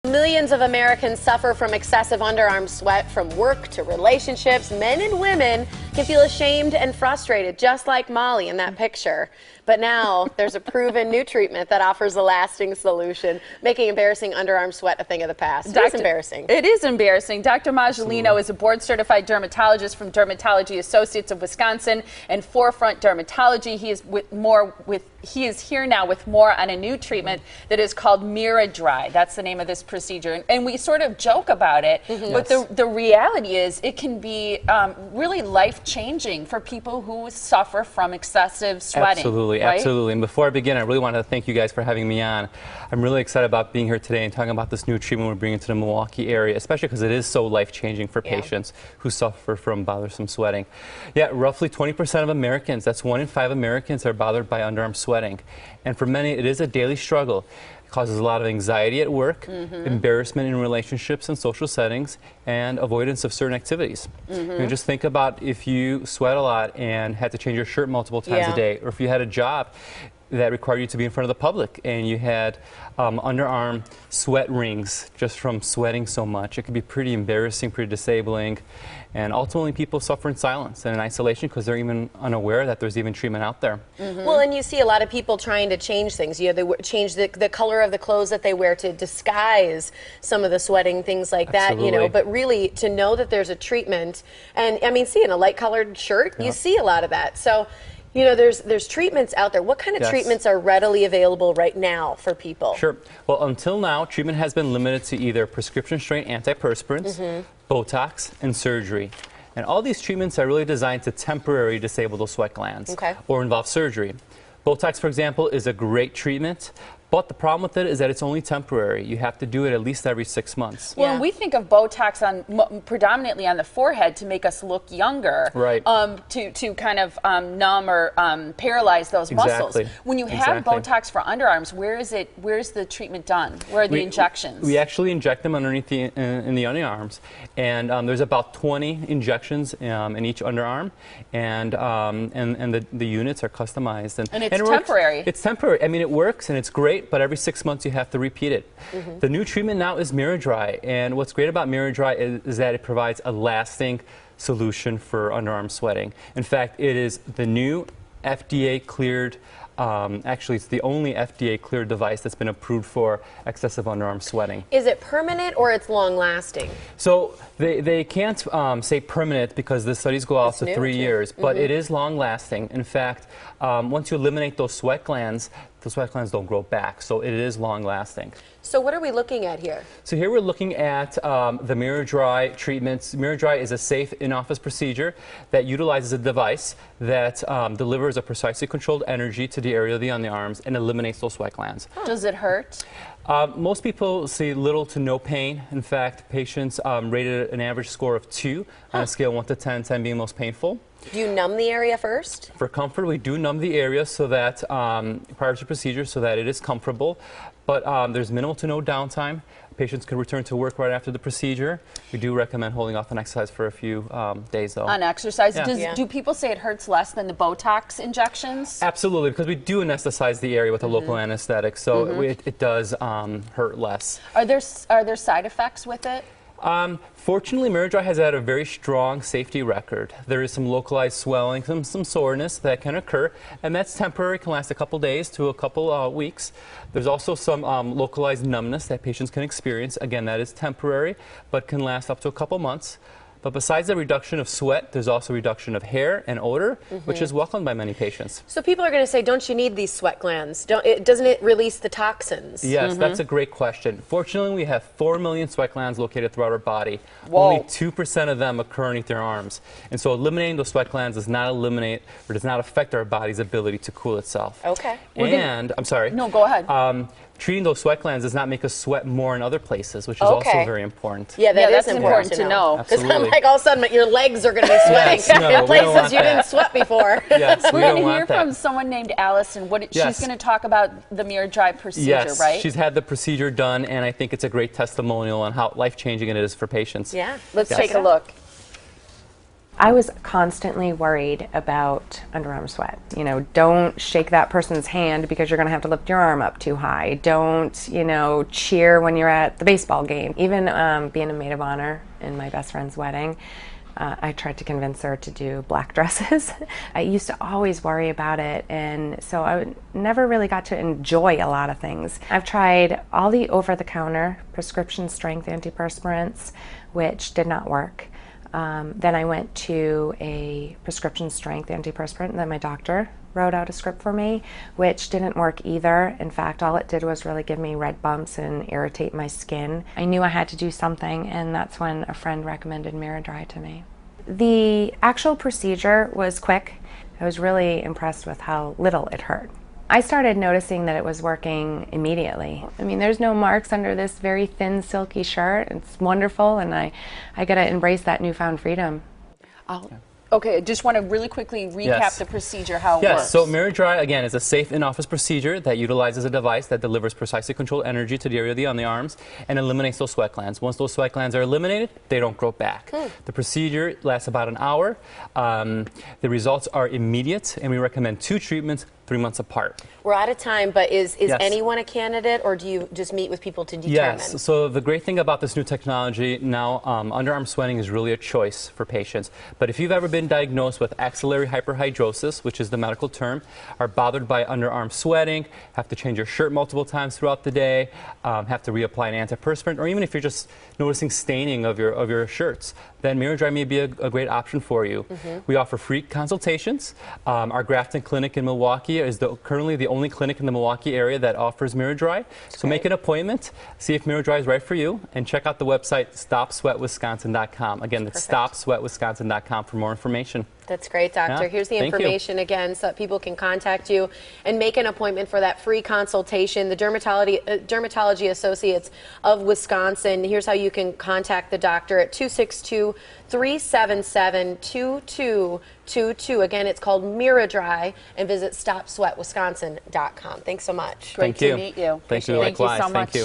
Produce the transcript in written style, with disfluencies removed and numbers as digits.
Millions of Americans suffer from excessive underarm sweat from work to relationships. Men and women can feel ashamed and frustrated, just like Molly in that picture. But now there's a proven new treatment that offers a lasting solution, making embarrassing underarm sweat a thing of the past. It's embarrassing. It is embarrassing. Dr. Maggiolino is a board-certified dermatologist from Dermatology Associates of Wisconsin and Forefront Dermatology. He is here now with more on a new treatment that is called Mira-Dry. That's the name of this procedure. And we sort of joke about it, but the reality is it can be really life-changing for people who suffer from excessive sweating. Absolutely, right? absolutely. And before I begin, I really want to thank you guys for having me on. I'm really excited about being here today and talking about this new treatment we're bringing to the Milwaukee area, especially because it is so life-changing for patients who suffer from bothersome sweating. Yeah, roughly 20% of Americans, that's 1 in 5 Americans, are bothered by underarm sweating. And for many, it is a daily struggle. It causes a lot of anxiety at work, embarrassment in relationships and social settings, and avoidance of certain activities. You know, just think about if you sweat a lot and had to change your shirt multiple times a day, or if you had a job that required you to be in front of the public and you had underarm sweat rings just from sweating so much. It could be pretty embarrassing, pretty disabling, and ultimately people suffer in silence and in isolation because they're even unaware that there's even treatment out there. Well, and you see a lot of people trying to change things. You know, they change the color of the clothes that they wear to disguise some of the sweating, things like that, you know, but really to know that there's a treatment, and I mean, see, in a light colored shirt, you see a lot of that. So, you know, there's treatments out there. What kind of treatments are readily available right now for people? Sure. Well, until now, treatment has been limited to either prescription strength antiperspirants, Botox, and surgery. And all these treatments are really designed to temporarily disable those sweat glands or involve surgery. Botox, for example, is a great treatment. But the problem with it is that it's only temporary. You have to do it at least every 6 months. Well, and we think of Botox on predominantly on the forehead to make us look younger, to kind of numb or paralyze those muscles. When you have Botox for underarms, where's the treatment done? Where are the injections? We actually inject them underneath in the underarms, and there's about 20 injections in each underarm, and the units are customized. And it's temporary. It's temporary. I mean, it works and it's great. But every 6 months you have to repeat it. The new treatment now is Mira-Dry, and what's great about Mira-Dry is that it provides a lasting solution for underarm sweating. In fact, it is the new FDA-cleared, actually it's the only FDA-cleared device that's been approved for excessive underarm sweating. Is it permanent or it's long-lasting? So they can't say permanent because the studies go out to 3 years, but it is long-lasting. In fact, once you eliminate those sweat glands don't grow back, so it is long-lasting. So what are we looking at here? So here we're looking at the Mira-Dry treatments. Mira-Dry is a safe in-office procedure that utilizes a device that delivers a precisely controlled energy to the area of the underarms and eliminates those sweat glands. Does it hurt? Most people see little to no pain. In fact, patients rated an average score of 2 on a scale of 1 to 10, 10 being most painful. Do you numb the area first? For comfort, we do numb the area so that prior to the procedure so that it is comfortable. But there's minimal to no downtime. Patients can return to work right after the procedure. We do recommend holding off on exercise for a few days, though. On exercise? Do people say it hurts less than the Botox injections? Absolutely, because we do anesthetize the area with a local anesthetic, so it does hurt less. Are there side effects with it? Fortunately, Mira-Dry has had a very strong safety record. There is some localized swelling, some soreness that can occur, and that's temporary, can last a couple days to a couple weeks. There's also some localized numbness that patients can experience. Again, that is temporary, but can last up to a couple months. But besides the reduction of sweat, there's also reduction of hair and odor, which is welcomed by many patients. So people are going to say, don't you need these sweat glands? Doesn't it release the toxins? Yes, that's a great question. Fortunately, we have 4 million sweat glands located throughout our body. Whoa. Only 2% of them occur underneath our arms. And so eliminating those sweat glands does not eliminate or does not affect our body's ability to cool itself. Okay. And, I'm sorry. No, go ahead. Treating those sweat glands does not make us sweat more in other places, which is also very important. Yeah, that's important to know. Because I'm like, all of a sudden, your legs are going to be sweating in places you didn't sweat before. Yes, We're going to hear from someone named Allison. She's going to talk about the Mira-Dry procedure, right? She's had the procedure done, and I think it's a great testimonial on how life-changing it is for patients. Yeah, let's take a look. I was constantly worried about underarm sweat. You know, don't shake that person's hand because you're going to have to lift your arm up too high. Don't, you know, cheer when you're at the baseball game. Even being a maid of honor in my best friend's wedding, I tried to convince her to do black dresses. I used to always worry about it, and so I never really got to enjoy a lot of things. I've tried all the over-the-counter prescription strength antiperspirants, which did not work. Then I went to a prescription strength antiperspirant that my doctor wrote out a script for me, which didn't work either. In fact, all it did was really give me red bumps and irritate my skin. I knew I had to do something, and that's when a friend recommended Miradry to me. The actual procedure was quick. I was really impressed with how little it hurt. I started noticing that it was working immediately. I mean, there's no marks under this very thin, silky shirt. It's wonderful, and I got to embrace that newfound freedom. Okay, I just want to really quickly recap the procedure, how it works. Yes, so Miradry, again, is a safe in-office procedure that utilizes a device that delivers precisely controlled energy to the area on the arms and eliminates those sweat glands. Once those sweat glands are eliminated, they don't grow back. The procedure lasts about an hour. The results are immediate, and we recommend 2 treatments 3 months apart. We're out of time, but is anyone a candidate, or do you just meet with people to determine? Yes, so the great thing about this new technology now, underarm sweating is really a choice for patients. But if you've ever been diagnosed with axillary hyperhidrosis, which is the medical term, are bothered by underarm sweating, have to change your shirt multiple times throughout the day, have to reapply an antiperspirant, or even if you're just noticing staining of your shirts, then Miradry may be a great option for you. We offer free consultations. Our Grafton Clinic in Milwaukee is currently the only clinic in the Milwaukee area that offers Miradry. So make an appointment, see if Miradry is right for you, and check out the website stopsweatwisconsin.com. Again, that's stopsweatwisconsin.com for more information. That's great, Doctor. Yeah, here's the information again so that people can contact you and make an appointment for that free consultation. The Dermatology Associates of Wisconsin. Here's how you can contact the doctor at 262-377-2222. Again, it's called Miradry, and visit stopsweatwisconsin.com. Thanks so much. Great to meet you. Thank you. Thank you so much. Thank you.